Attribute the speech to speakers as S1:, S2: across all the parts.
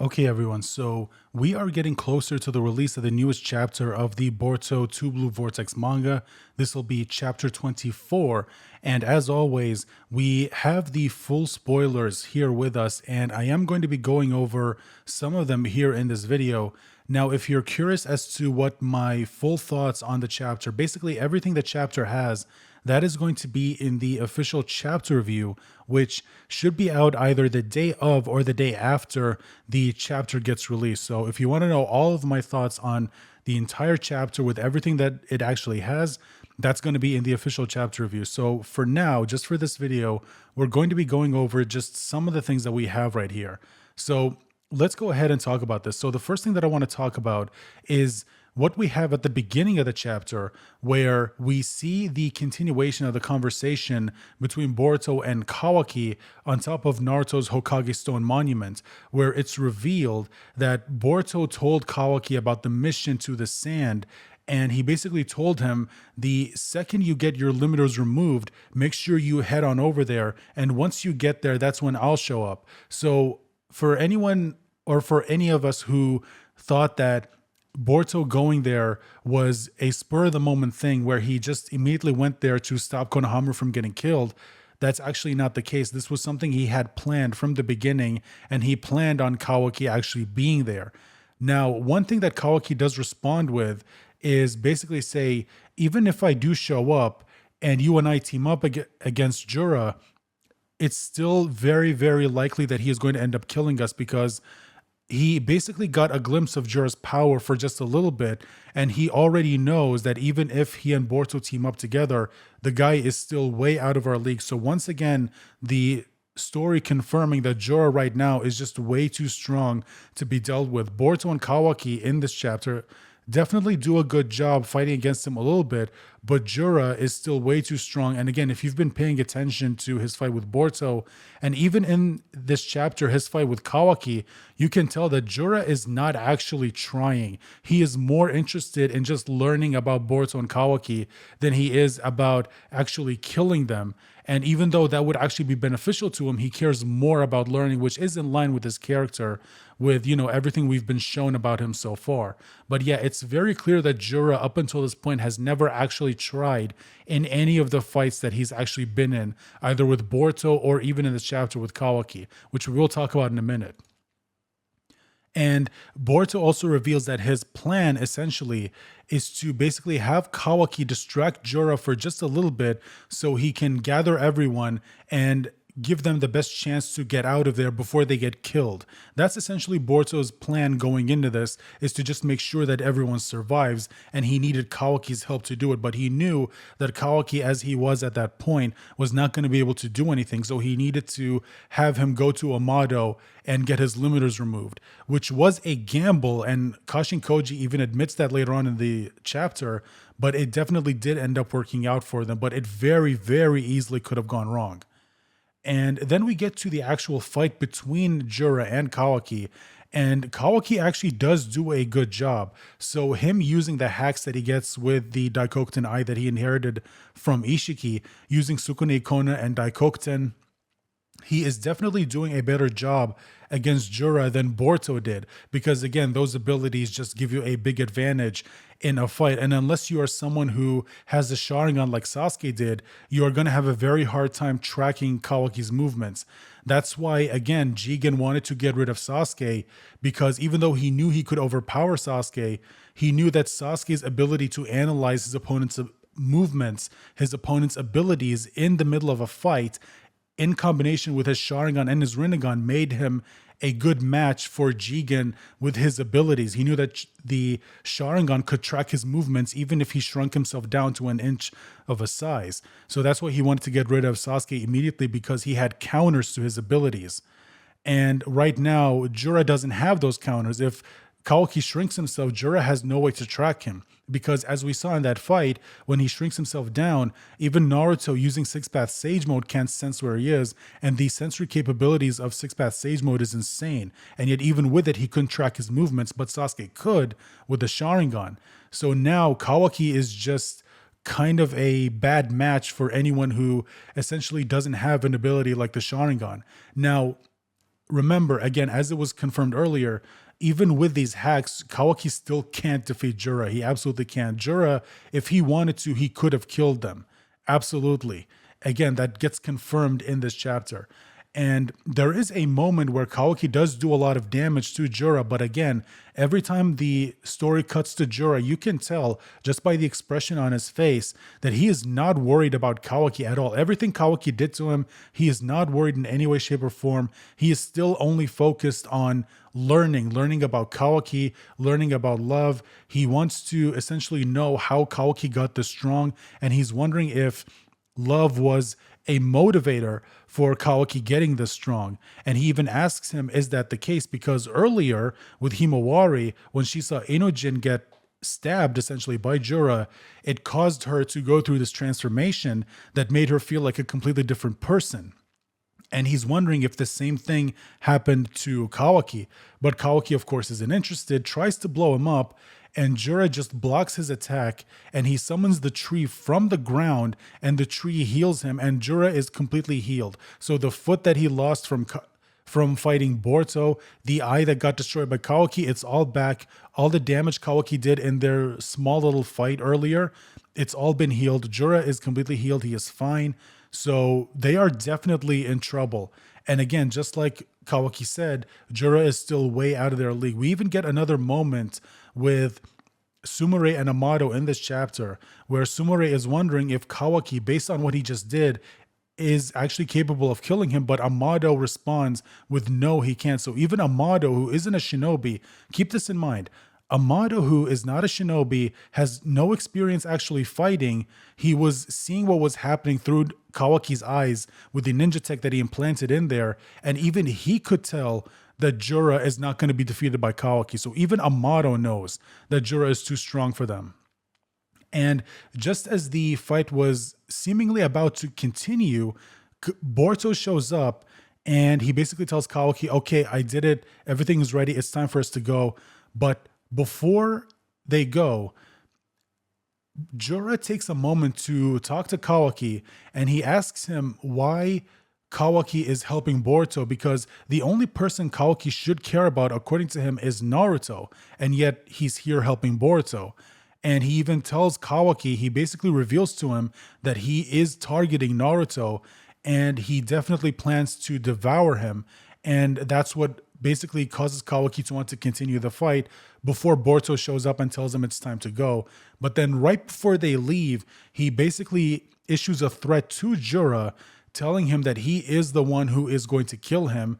S1: Okay, everyone, so we are getting closer to the release of the newest chapter of the Boruto 2 Blue Vortex manga. This will be chapter 24. And as always, we have the full spoilers here with us, and I am going to be going over some of them here in this video. Now, if you're curious as to what my full thoughts on the chapter, basically everything the chapter has, that is going to be in the official chapter review, which should be out either the day of or the day after the chapter gets released. So if you want to know all of my thoughts on the entire chapter with everything that it actually has, that's going to be in the official chapter review. So for now, just for this video, we're going to be going over just some of the things that we have right here. So let's go ahead and talk about this. So the first thing that I want to talk about is what we have at the beginning of the chapter, where we see the continuation of the conversation between Boruto and Kawaki on top of Naruto's Hokage Stone monument, where it's revealed that Boruto told Kawaki about the mission to the sand. And he basically told him, the second you get your limiters removed, make sure you head on over there. And once you get there, that's when I'll show up. So for anyone or for any of us who thought that Boruto going there was a spur of the moment thing where he just immediately went there to stop Konohamaru from getting killed, that's actually not the case. This was something he had planned from the beginning, and he planned on Kawaki actually being there. Now, one thing that Kawaki does respond with is basically say, even if I do show up and you and I team up against Jura, it's still very, very likely that he is going to end up killing us, because he basically got a glimpse of Jura's power for just a little bit, and he already knows that even if he and Boruto team up together, the guy is still way out of our league. So once again, the story confirming that Jura right now is just way too strong to be dealt with. Boruto and Kawaki in this chapter definitely do a good job fighting against him a little bit, but Jura is still way too strong. And again, if you've been paying attention to his fight with Boruto, and even in this chapter, his fight with Kawaki, you can tell that Jura is not actually trying. He is more interested in just learning about Boruto and Kawaki than he is about actually killing them. And even though that would actually be beneficial to him, he cares more about learning, which is in line with his character, with, everything we've been shown about him so far. But yeah, it's very clear that Jura, up until this point, has never actually tried in any of the fights that he's actually been in, either with Boruto or even in this chapter with Kawaki, which we will talk about in a minute. And Boruto also reveals that his plan essentially is to basically have Kawaki distract Jura for just a little bit so he can gather everyone and give them the best chance to get out of there before they get killed. That's essentially Boruto's plan going into this, is to just make sure that everyone survives, and he needed Kawaki's help to do it, but he knew that Kawaki, as he was at that point, was not going to be able to do anything, so he needed to have him go to Amado and get his limiters removed, which was a gamble, and Kashin Koji even admits that later on in the chapter, but it definitely did end up working out for them, but it very, very easily could have gone wrong. And then we get to the actual fight between Jura and Kawaki. And Kawaki actually does do a good job. So him using the hacks that he gets with the Daikokuten Eye that he inherited from Ishiki, using Sukune Ikona and Daikokuten, he is definitely doing a better job against Jura than Boruto did, because again, those abilities just give you a big advantage in a fight. And unless you are someone who has the Sharingan like Sasuke did, you are going to have a very hard time tracking Kawaki's movements. That's why, again, Jigen wanted to get rid of Sasuke, because even though he knew he could overpower Sasuke, he knew that Sasuke's ability to analyze his opponent's movements, his opponent's abilities in the middle of a fight, in combination with his Sharingan and his Rinnegan, made him a good match for Jigen with his abilities. He knew that the Sharingan could track his movements even if he shrunk himself down to an inch of a size. So that's why he wanted to get rid of Sasuke immediately, because he had counters to his abilities. And right now, Jura doesn't have those counters. If Kawaki shrinks himself, Jura has no way to track him, because as we saw in that fight, when he shrinks himself down, even Naruto using Six Path Sage Mode can't sense where he is, and the sensory capabilities of Six Path Sage Mode is insane, and yet even with it, he couldn't track his movements, but Sasuke could with the Sharingan. So now Kawaki is just kind of a bad match for anyone who essentially doesn't have an ability like the Sharingan. Now, remember, again, as it was confirmed earlier, even with these hacks, Kawaki still can't defeat Jura. He absolutely can't. Jura, if he wanted to, he could have killed them. Absolutely. Again, that gets confirmed in this chapter. And there is a moment where Kawaki does do a lot of damage to Jura, but again, every time the story cuts to Jura, you can tell just by the expression on his face that he is not worried about Kawaki at all. Everything Kawaki did to him, he is not worried in any way, shape, or form. He is still only focused on learning about Kawaki, learning about love. He wants to essentially know how Kawaki got this strong, and he's wondering if love was a motivator for Kawaki getting this strong. And he even asks him, is that the case? Because earlier with Himawari, when she saw Inojin get stabbed essentially by Jura, it caused her to go through this transformation that made her feel like a completely different person. And he's wondering if the same thing happened to Kawaki. But Kawaki, of course, isn't interested, tries to blow him up, and Jura just blocks his attack, and he summons the tree from the ground, and the tree heals him, and Jura is completely healed. So the foot that he lost from fighting Boruto, the eye that got destroyed by Kawaki, it's all back. All the damage Kawaki did in their small little fight earlier, it's all been healed. Jura is completely healed. He is fine. So they are definitely in trouble. And again, just like Kawaki said, Jura is still way out of their league. We even get another moment with Sumire and Amado in this chapter where Sumire is wondering if Kawaki, based on what he just did, is actually capable of killing him, but Amado responds with no, he can't. So even Amado, who isn't a shinobi, keep this in mind, Amado, who is not a shinobi, has no experience actually fighting. He was seeing what was happening through Kawaki's eyes with the ninja tech that he implanted in there, and even he could tell that Jura is not going to be defeated by Kawaki. So even Amado knows that Jura is too strong for them. And just as the fight was seemingly about to continue, Boruto shows up and he basically tells Kawaki, okay, I did it. Everything is ready. It's time for us to go. But before they go, Jura takes a moment to talk to Kawaki, and he asks him why Kawaki is helping Boruto, because the only person Kawaki should care about, according to him, is Naruto, and yet he's here helping Boruto. And he even tells Kawaki, he basically reveals to him that he is targeting Naruto, and he definitely plans to devour him. And that's what basically causes Kawaki to want to continue the fight before Boruto shows up and tells him it's time to go. But then right before they leave, he basically issues a threat to Jura, telling him that he is the one who is going to kill him.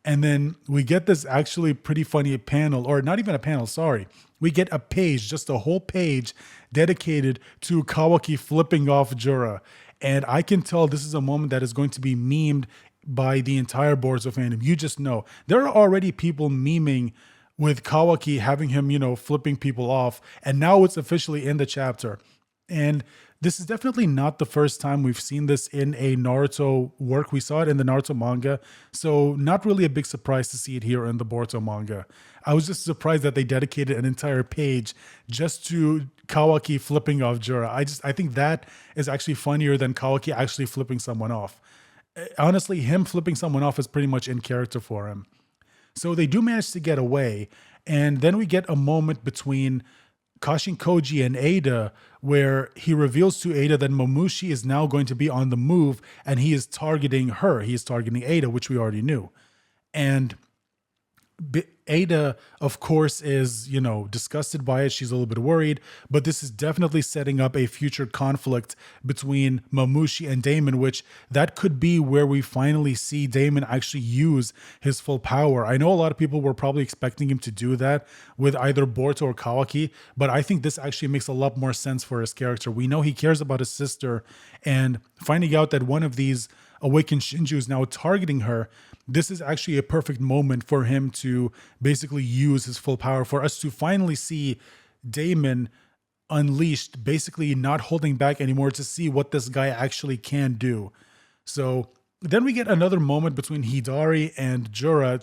S1: And then we get this actually pretty funny panel, or not even a panel, sorry. We get a page, just a whole page dedicated to Kawaki flipping off Jura. And I can tell this is a moment that is going to be memed by the entire Boruto fandom. You just know. There are already people memeing with Kawaki having him, flipping people off. And now it's officially in the chapter. And this is definitely not the first time we've seen this in a Naruto work. We saw it in the Naruto manga. So not really a big surprise to see it here in the Boruto manga. I was just surprised that they dedicated an entire page just to Kawaki flipping off Jura. I think that is actually funnier than Kawaki actually flipping someone off. Honestly, him flipping someone off is pretty much in character for him. So they do manage to get away. And then we get a moment between Kashin Koji and Ada where he reveals to Ada that Momushi is now going to be on the move and he is targeting her. He is targeting Ada, which we already knew. And Ada, of course, is, disgusted by it. She's a little bit worried, but this is definitely setting up a future conflict between Momushi and Damon, which that could be where we finally see Damon actually use his full power. I know a lot of people were probably expecting him to do that with either Boruto or Kawaki, but I think this actually makes a lot more sense for his character. We know he cares about his sister, and finding out that one of these awakened Shinju is now targeting her, this is actually a perfect moment for him to basically use his full power, for us to finally see Damon unleashed, basically not holding back anymore, to see what this guy actually can do. So then we get another moment between Hidari and Jura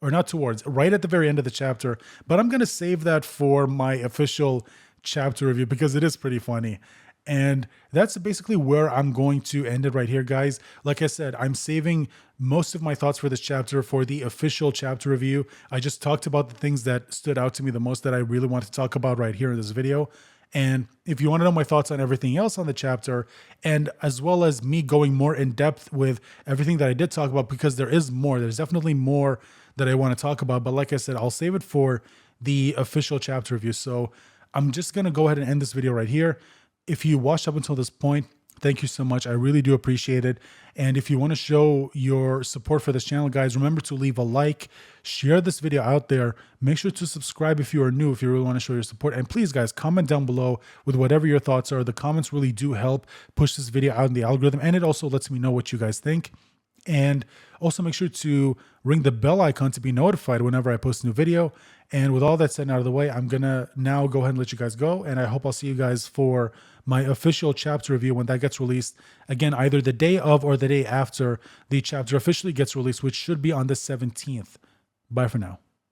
S1: right at the very end of the chapter, but I'm going to save that for my official chapter review because it is pretty funny. And that's basically where I'm going to end it right here, guys. Like I said, I'm saving most of my thoughts for this chapter for the official chapter review. I just talked about the things that stood out to me the most that I really want to talk about right here in this video. And if you want to know my thoughts on everything else on the chapter, and as well as me going more in depth with everything that I did talk about, because there is more, there's definitely more that I want to talk about. But like I said, I'll save it for the official chapter review. So I'm just going to go ahead and end this video right here. If you watched up until this point, thank you so much. I really do appreciate it. And if you want to show your support for this channel, guys, remember to leave a like, share this video out there. Make sure to subscribe if you are new, if you really want to show your support. And please, guys, comment down below with whatever your thoughts are. The comments really do help push this video out in the algorithm. And it also lets me know what you guys think. And also make sure to ring the bell icon to be notified whenever I post a new video. And with all that said and out of the way, I'm going to now go ahead and let you guys go. And I hope I'll see you guys for my official chapter review when that gets released. Again, either the day of or the day after the chapter officially gets released, which should be on the 17th. Bye for now.